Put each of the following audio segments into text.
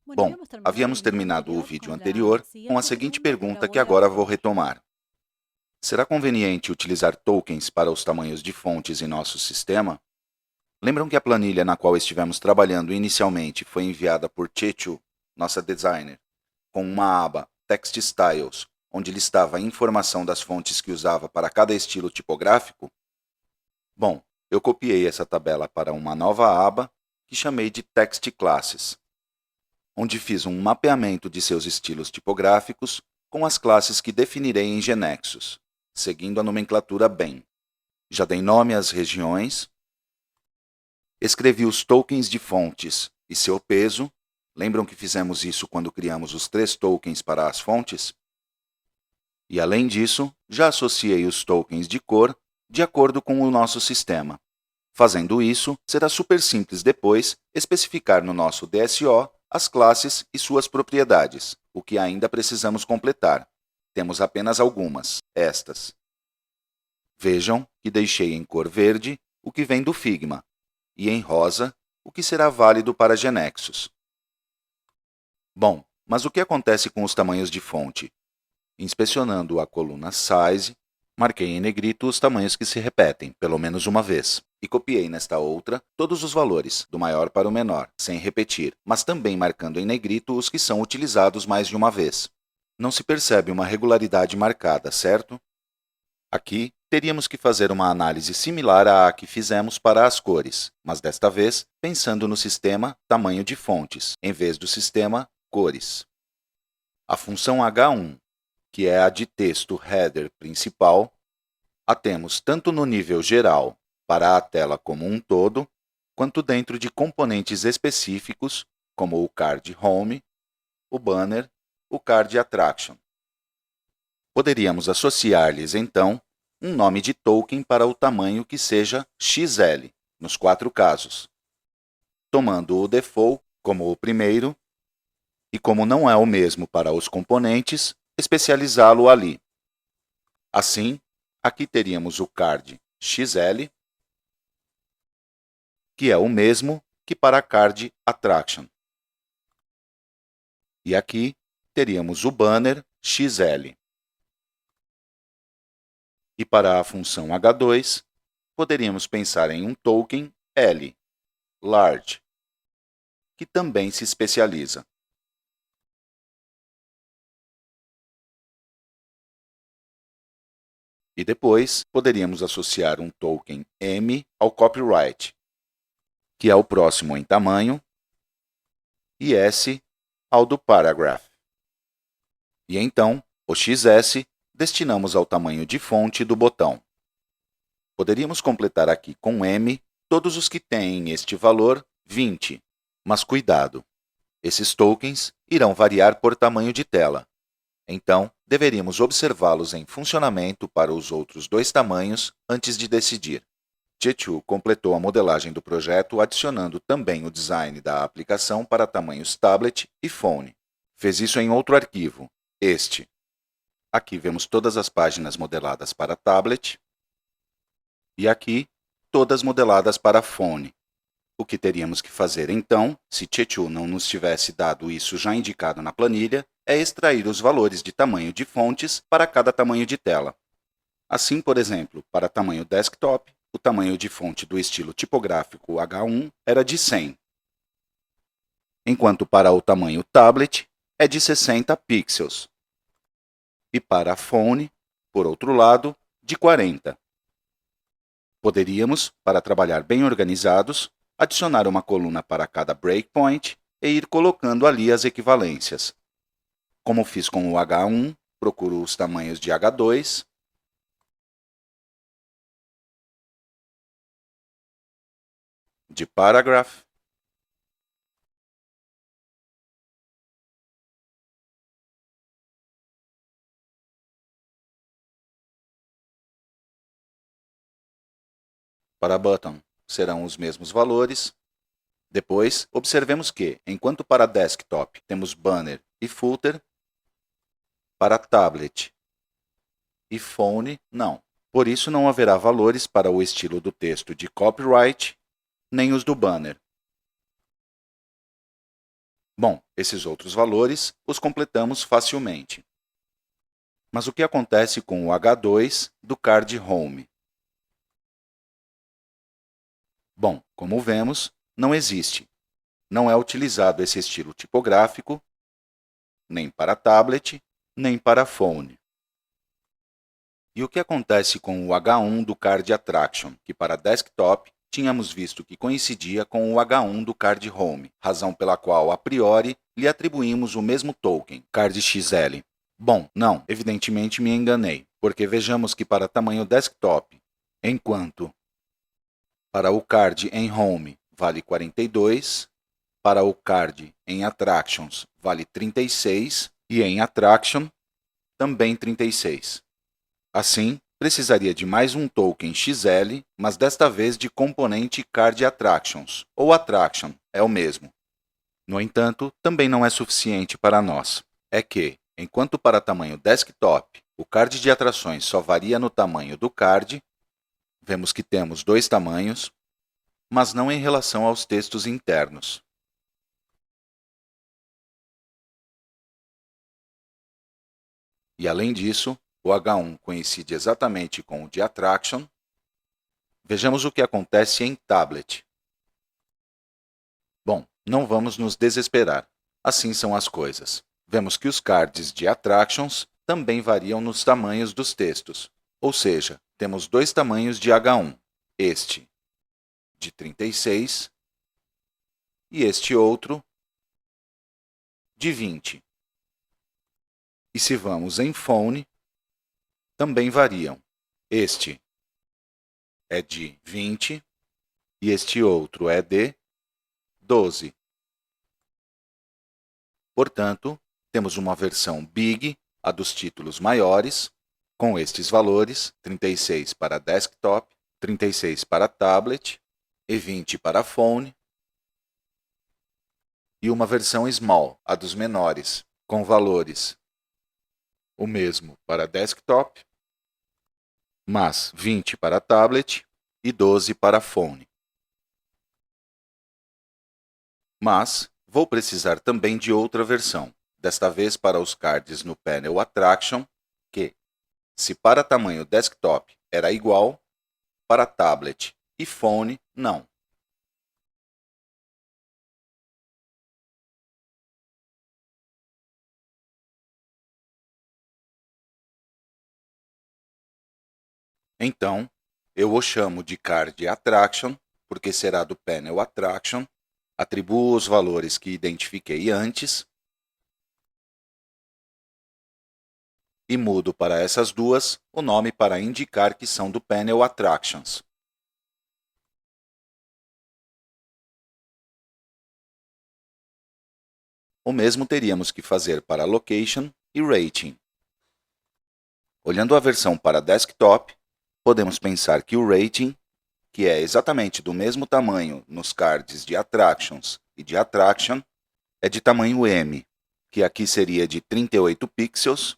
Bom, havíamos terminado o vídeo anterior com a seguinte pergunta que agora vou retomar. Será conveniente utilizar tokens para os tamanhos de fontes em nosso sistema? Lembram que a planilha na qual estivemos trabalhando inicialmente foi enviada por Chechu, nossa designer, com uma aba Text Styles, onde listava a informação das fontes que usava para cada estilo tipográfico? Bom, eu copiei essa tabela para uma nova aba que chamei de Text Classes, onde fiz um mapeamento de seus estilos tipográficos com as classes que definirei em Genexus, seguindo a nomenclatura bem. Já dei nome às regiões, escrevi os tokens de fontes e seu peso. Lembram que fizemos isso quando criamos os 3 tokens para as fontes? E além disso, já associei os tokens de cor de acordo com o nosso sistema. Fazendo isso, será super simples depois especificar no nosso DSO as classes e suas propriedades, o que ainda precisamos completar. Temos apenas algumas, estas. Vejam que deixei em cor verde o que vem do Figma, e em rosa o que será válido para Genexus. Bom, mas o que acontece com os tamanhos de fonte? Inspecionando a coluna Size, marquei em negrito os tamanhos que se repetem, pelo menos uma vez, e copiei nesta outra todos os valores, do maior para o menor, sem repetir, mas também marcando em negrito os que são utilizados mais de uma vez. Não se percebe uma regularidade marcada, certo? Aqui, teríamos que fazer uma análise similar à que fizemos para as cores, mas desta vez pensando no sistema tamanho de fontes, em vez do sistema cores. A função H1, que é a de texto header principal, a temos tanto no nível geral, para a tela como um todo, quanto dentro de componentes específicos, como o card Home, o banner, o card Attraction. Poderíamos associar-lhes, então, um nome de token para o tamanho que seja XL, nos 4 casos, tomando o default como o primeiro, e como não é o mesmo para os componentes, especializá-lo ali. Assim, aqui teríamos o card XL, que é o mesmo que para a card Attraction. E aqui teríamos o banner XL. E para a função H2, poderíamos pensar em um token L, Large, que também se especializa. E depois, poderíamos associar um token M ao copyright, que é o próximo em tamanho, e S ao do paragraph. E então, o XS destinamos ao tamanho de fonte do botão. Poderíamos completar aqui com M todos os que têm este valor 20, mas cuidado! Esses tokens irão variar por tamanho de tela. Então, deveríamos observá-los em funcionamento para os outros 2 tamanhos antes de decidir. Chechu completou a modelagem do projeto adicionando também o design da aplicação para tamanhos tablet e phone. Fez isso em outro arquivo, este. Aqui vemos todas as páginas modeladas para tablet e aqui todas modeladas para phone. O que teríamos que fazer então, se Chechu não nos tivesse dado isso já indicado na planilha, é extrair os valores de tamanho de fontes para cada tamanho de tela. Assim, por exemplo, para tamanho desktop, o tamanho de fonte do estilo tipográfico H1 era de 100, enquanto para o tamanho tablet é de 60 pixels. E para a phone, por outro lado, de 40. Poderíamos, para trabalhar bem organizados, adicionar uma coluna para cada breakpoint e ir colocando ali as equivalências. Como fiz com o H1, procuro os tamanhos de H2, de paragraph, para button serão os mesmos valores. Depois, observemos que, enquanto para desktop temos banner e footer, para tablet e phone, não. Por isso, não haverá valores para o estilo do texto de copyright, nem os do banner. Bom, esses outros valores os completamos facilmente. Mas o que acontece com o H2 do card Home? Bom, como vemos, não existe. Não é utilizado esse estilo tipográfico, nem para tablet, nem para phone. E o que acontece com o H1 do Card Attraction, que para desktop tínhamos visto que coincidia com o H1 do Card Home, razão pela qual, a priori, lhe atribuímos o mesmo token, Card XL. Bom, não, evidentemente me enganei, porque vejamos que para tamanho desktop, enquanto para o card em Home vale 42, para o card em Attractions vale 36 e em Attraction também 36. Assim, precisaria de mais um token XL, mas desta vez de componente Card Attractions, ou Attraction, é o mesmo. No entanto, também não é suficiente para nós. É que, enquanto para tamanho desktop, o card de atrações só varia no tamanho do card, vemos que temos dois tamanhos, mas não em relação aos textos internos. E além disso, o H1 coincide exatamente com o de Attraction. Vejamos o que acontece em tablet. Bom, não vamos nos desesperar. Assim são as coisas. Vemos que os cards de Attractions também variam nos tamanhos dos textos. Ou seja, temos dois tamanhos de H1. Este de 36 e este outro de 20. E se vamos em Phone, também variam. Este é de 20 e este outro é de 12. Portanto, temos uma versão Big, a dos títulos maiores, com estes valores, 36 para desktop, 36 para tablet e 20 para phone, e uma versão Small, a dos menores, com valores o mesmo para desktop, mas 20 para tablet e 12 para phone. Mas vou precisar também de outra versão, desta vez para os cards no Panel Attraction, que, se para tamanho desktop era igual, para tablet e phone não. Então, eu o chamo de Card Attraction, porque será do Panel Attraction, atribuo os valores que identifiquei antes e mudo para essas duas o nome para indicar que são do Panel Attractions. O mesmo teríamos que fazer para Location e Rating. Olhando a versão para desktop, podemos pensar que o Rating, que é exatamente do mesmo tamanho nos cards de Attractions e de Attraction, é de tamanho M, que aqui seria de 38 pixels,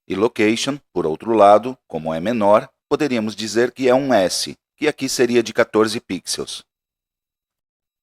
e Location, por outro lado, como é menor, poderíamos dizer que é um S, que aqui seria de 14 pixels.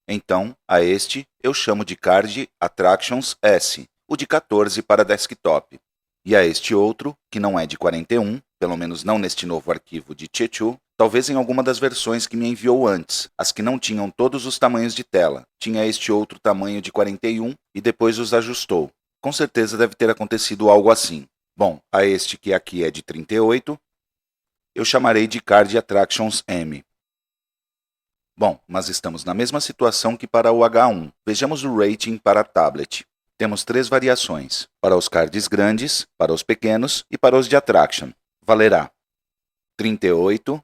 Então, a este eu chamo de Card Attractions S, o de 14 para desktop. E a este outro, que não é de 41, pelo menos não neste novo arquivo de Chechu, talvez em alguma das versões que me enviou antes, as que não tinham todos os tamanhos de tela. Tinha este outro tamanho de 41 e depois os ajustou. Com certeza deve ter acontecido algo assim. Bom, a este que aqui é de 38, eu chamarei de Card Attractions M. Bom, mas estamos na mesma situação que para o H1. Vejamos o rating para tablet. Temos três variações, para os cards grandes, para os pequenos e para os de Attraction. Valerá 38,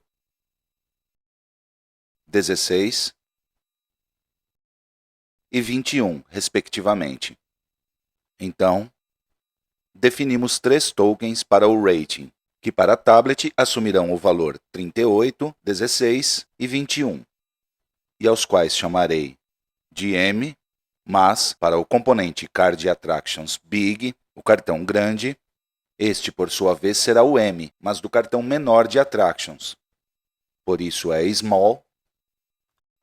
16 e 21, respectivamente. Então, definimos três tokens para o rating, que para tablet assumirão o valor 38, 16 e 21, e aos quais chamarei de M, mas para o componente Card Attractions Big, o cartão grande, este por sua vez será o M, mas do cartão menor de Attractions. Por isso é Small.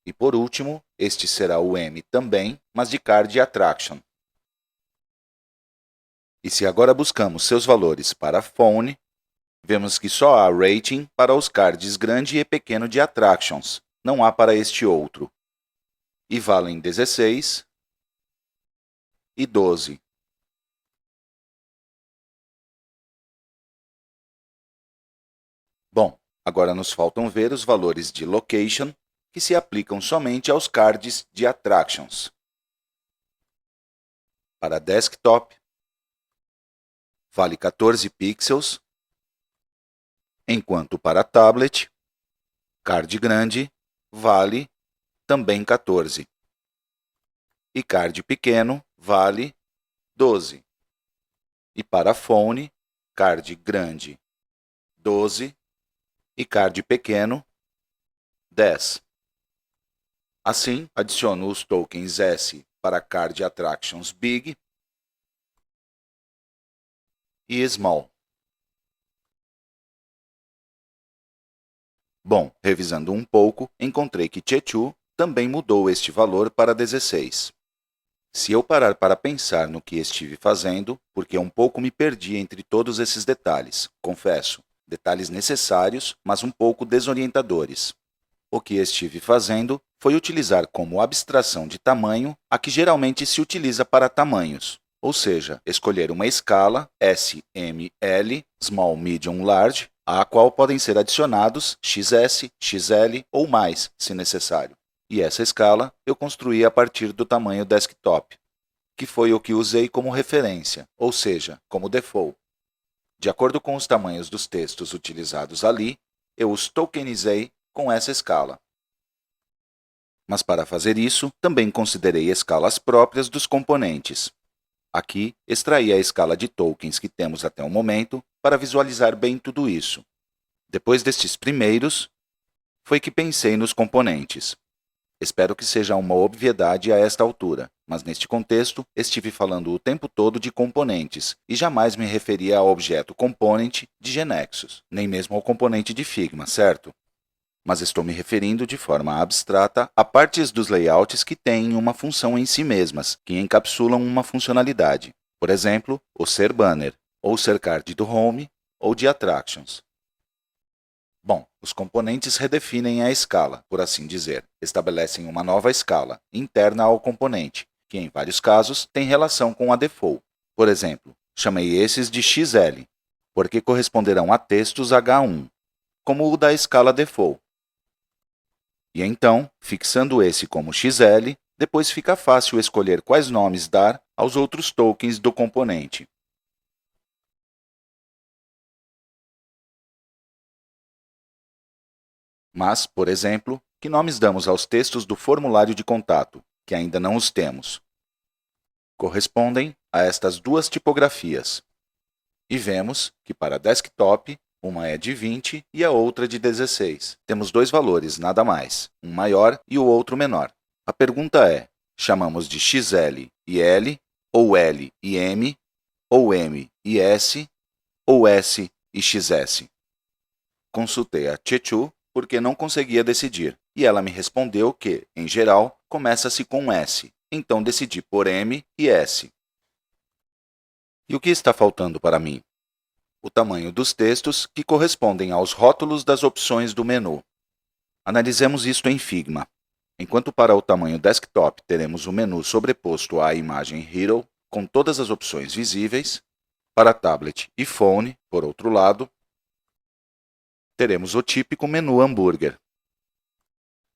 E por último, este será o M também, mas de Card Attraction. E se agora buscamos seus valores para phone, vemos que só há rating para os cards grande e pequeno de attractions, não há para este outro. E valem 16 e 12. Bom, agora nos faltam ver os valores de location, que se aplicam somente aos cards de attractions. Para desktop, vale 14 pixels, enquanto para tablet, card grande, vale também 14. E card pequeno vale 12. E para phone, card grande, 12. E card pequeno, 10. Assim, adiciono os tokens S para Card Attractions Big e Small. Bom, revisando um pouco, encontrei que Chechu também mudou este valor para 16. Se eu parar para pensar no que estive fazendo, porque um pouco me perdi entre todos esses detalhes, confesso, detalhes necessários, mas um pouco desorientadores. O que estive fazendo foi utilizar como abstração de tamanho a que geralmente se utiliza para tamanhos, ou seja, escolher uma escala SML, Small, Medium, Large, à qual podem ser adicionados XS, XL ou mais, se necessário. E essa escala eu construí a partir do tamanho desktop, que foi o que usei como referência, ou seja, como default. De acordo com os tamanhos dos textos utilizados ali, eu os tokenizei com essa escala. Mas para fazer isso, também considerei escalas próprias dos componentes. Aqui, extraí a escala de tokens que temos até o momento para visualizar bem tudo isso. Depois destes primeiros, foi que pensei nos componentes. Espero que seja uma obviedade a esta altura, mas neste contexto, estive falando o tempo todo de componentes e jamais me referia ao objeto component de GNexus, nem mesmo ao componente de Figma, certo? Mas estou me referindo de forma abstrata a partes dos layouts que têm uma função em si mesmas, que encapsulam uma funcionalidade. Por exemplo, o ser banner, ou ser card do home, ou de attractions. Bom, os componentes redefinem a escala, por assim dizer, estabelecem uma nova escala, interna ao componente, que em vários casos tem relação com a default. Por exemplo, chamei esses de XL, porque corresponderão a textos H1, como o da escala default. E então, fixando esse como XL, depois fica fácil escolher quais nomes dar aos outros tokens do componente. Mas, por exemplo, que nomes damos aos textos do formulário de contato, que ainda não os temos? Correspondem a estas duas tipografias. E vemos que para desktop, uma é de 20 e a outra de 16. Temos dois valores, nada mais, um maior e o outro menor. A pergunta é, chamamos de XL e L, ou L e M, ou M e S, ou S e XS? Consultei a Chechu porque não conseguia decidir, e ela me respondeu que, em geral, começa-se com S, então decidi por M e S. E o que está faltando para mim? O tamanho dos textos que correspondem aos rótulos das opções do menu. Analisemos isto em Figma. Enquanto para o tamanho desktop teremos o menu sobreposto à imagem Hero, com todas as opções visíveis, para tablet e phone, por outro lado, teremos o típico menu hambúrguer.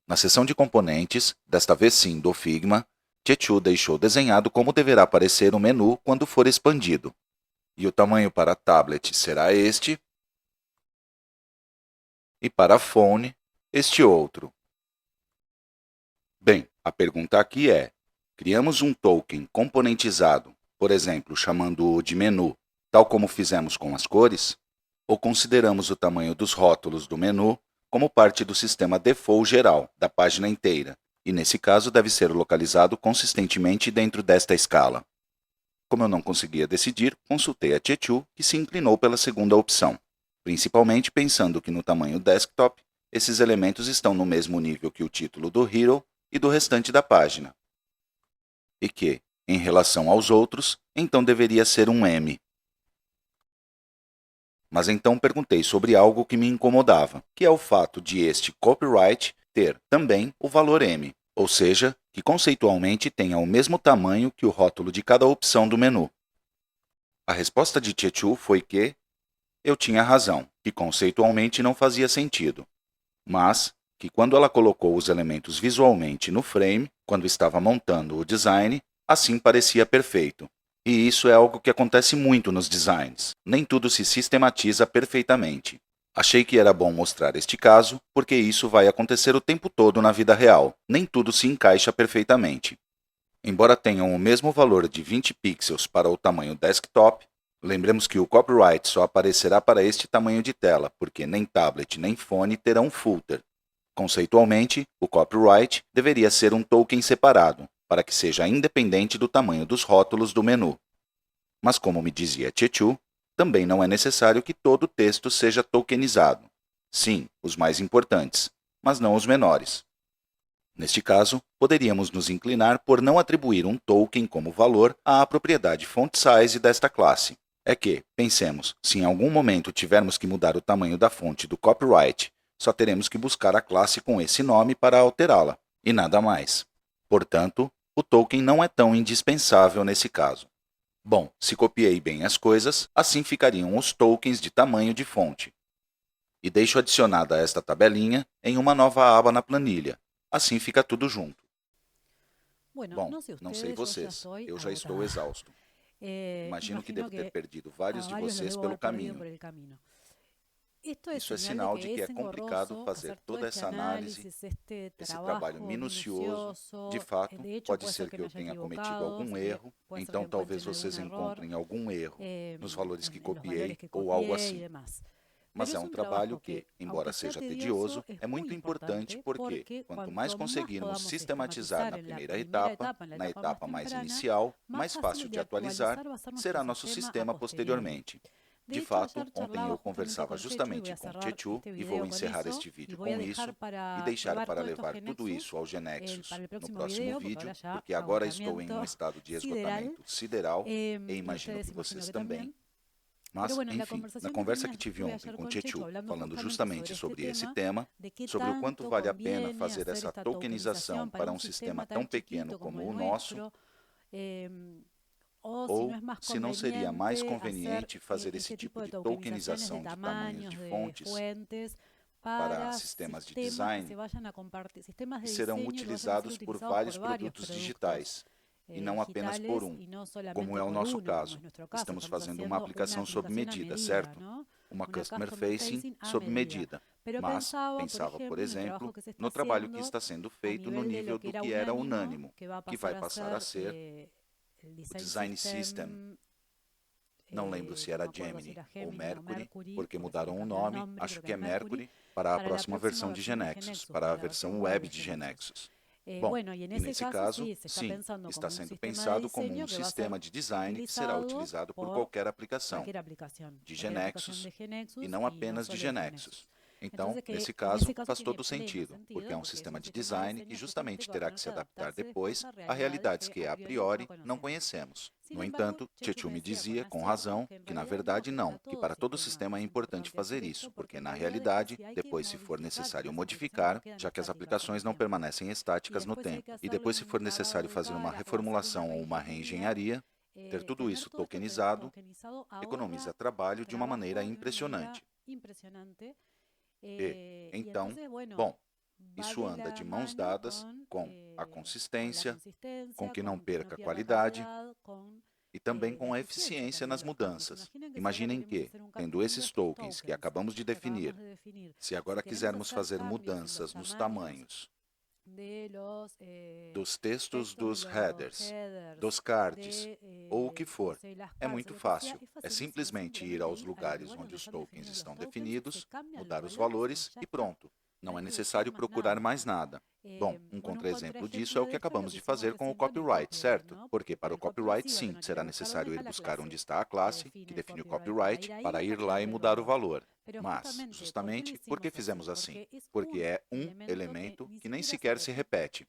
Na seção de componentes, desta vez sim do Figma, Chechu deixou desenhado como deverá aparecer o menu quando for expandido. E o tamanho para tablet será este, e para phone, este outro. Bem, a pergunta aqui é, criamos um token componentizado, por exemplo, chamando-o de menu, tal como fizemos com as cores? Ou consideramos o tamanho dos rótulos do menu como parte do sistema default geral da página inteira, e nesse caso deve ser localizado consistentemente dentro desta escala? Como eu não conseguia decidir, consultei a Chechu, que se inclinou pela segunda opção, principalmente pensando que no tamanho desktop, esses elementos estão no mesmo nível que o título do Hero e do restante da página, e que, em relação aos outros, então deveria ser um M. Mas então perguntei sobre algo que me incomodava, que é o fato de este copyright ter também o valor M, ou seja, que conceitualmente tenha o mesmo tamanho que o rótulo de cada opção do menu. A resposta de Chechu foi que eu tinha razão, que conceitualmente não fazia sentido, mas que quando ela colocou os elementos visualmente no frame, quando estava montando o design, assim parecia perfeito. E isso é algo que acontece muito nos designs. Nem tudo se sistematiza perfeitamente. Achei que era bom mostrar este caso, porque isso vai acontecer o tempo todo na vida real. Nem tudo se encaixa perfeitamente. Embora tenham o mesmo valor de 20 pixels para o tamanho desktop, lembremos que o copyright só aparecerá para este tamanho de tela, porque nem tablet nem fone terão footer. Conceitualmente, o copyright deveria ser um token separado, para que seja independente do tamanho dos rótulos do menu. Mas como me dizia Chechu, também não é necessário que todo o texto seja tokenizado. Sim, os mais importantes, mas não os menores. Neste caso, poderíamos nos inclinar por não atribuir um token como valor à propriedade font size desta classe. É que, pensemos, se em algum momento tivermos que mudar o tamanho da fonte do copyright, só teremos que buscar a classe com esse nome para alterá-la, e nada mais. Portanto, o token não é tão indispensável nesse caso. Bom, se copiei bem as coisas, assim ficariam os tokens de tamanho de fonte. E deixo adicionada esta tabelinha em uma nova aba na planilha. Assim fica tudo junto. Bom, não sei vocês, eu já estou exausto. Imagino que devo ter perdido vários de vocês pelo caminho. Isso é sinal de que é complicado fazer toda essa análise, esse trabalho minucioso. De fato, pode ser que eu tenha cometido algum erro, então talvez vocês encontrem algum erro nos valores que copiei ou algo assim. Mas é um trabalho que, embora seja tedioso, é muito importante porque, quanto mais conseguirmos sistematizar na primeira etapa, na etapa mais inicial, mais fácil de atualizar, será nosso sistema posteriormente. De fato, ontem eu conversava justamente com Chechu e vou encerrar este vídeo com isso e deixar para levar tudo isso ao Genexus no próximo vídeo, porque agora estou em um estado de esgotamento sideral e imagino que vocês também. Mas, enfim, na conversa que tive ontem com Chechu, falando justamente sobre esse tema, sobre o quanto vale a pena fazer essa tokenização para um sistema tão pequeno como o nosso, ou se não seria mais conveniente fazer esse tipo de tokenização de tamanhos de fontes para sistemas de design que serão utilizados por vários produtos digitais e não apenas por um, como é o nosso caso. Estamos fazendo uma aplicação sob medida, certo? Uma Customer Facing sob medida. Mas pensava, por exemplo, no trabalho que está sendo feito no nível do que era unânimo, que vai passar a ser o Design System. Não lembro se era Gemini ou Mercury, porque mudaram o nome, acho que é Mercury, para a próxima versão de Genexus, para a versão web de Genexus. Bom, e nesse caso, sim, está sendo pensado como um sistema de design que será utilizado por qualquer aplicação de Genexus e não apenas de Genexus. Então, nesse caso, faz todo sentido, porque é um sistema de design que justamente terá que se adaptar depois a realidades que, a priori, não conhecemos. No entanto, Chechu me dizia, com razão, que na verdade não, que para todo sistema é importante fazer isso, porque na realidade, depois se for necessário modificar, já que as aplicações não permanecem estáticas no tempo, e depois se for necessário fazer uma reformulação ou uma reengenharia, ter tudo isso tokenizado economiza trabalho de uma maneira impressionante. E, então, bom, isso anda de mãos dadas com a consistência, com que não perca qualidade e também com a eficiência nas mudanças. Imaginem que, tendo esses tokens que acabamos de definir, se agora quisermos fazer mudanças nos tamanhos dos textos dos headers, dos cards, ou o que for, é muito fácil. É simplesmente ir aos lugares onde os tokens estão definidos, mudar os valores e pronto. Não é necessário procurar mais nada. Bom, um contra-exemplo disso é o que acabamos de fazer com o copyright, certo? Porque para o copyright, sim, será necessário ir buscar onde está a classe, que define o copyright, para ir lá e mudar o valor. Mas, justamente, por que fizemos assim? Porque é um elemento que nem sequer se repete.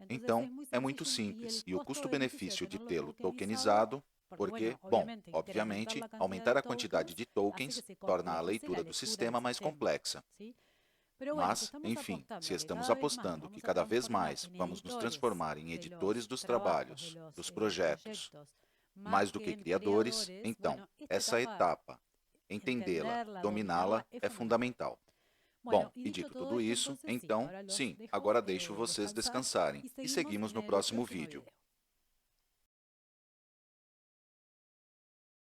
Então, é muito simples e o custo-benefício de tê-lo tokenizado Porque, bom, obviamente, aumentar a quantidade de tokens torna a leitura do sistema mais complexa. Mas, enfim, se estamos apostando que cada vez mais vamos nos transformar em editores dos trabalhos, dos projetos, mais do que criadores, então, essa etapa, entendê-la, dominá-la, é fundamental. Bom, e dito tudo isso, então, sim, agora deixo vocês descansarem e seguimos no próximo vídeo.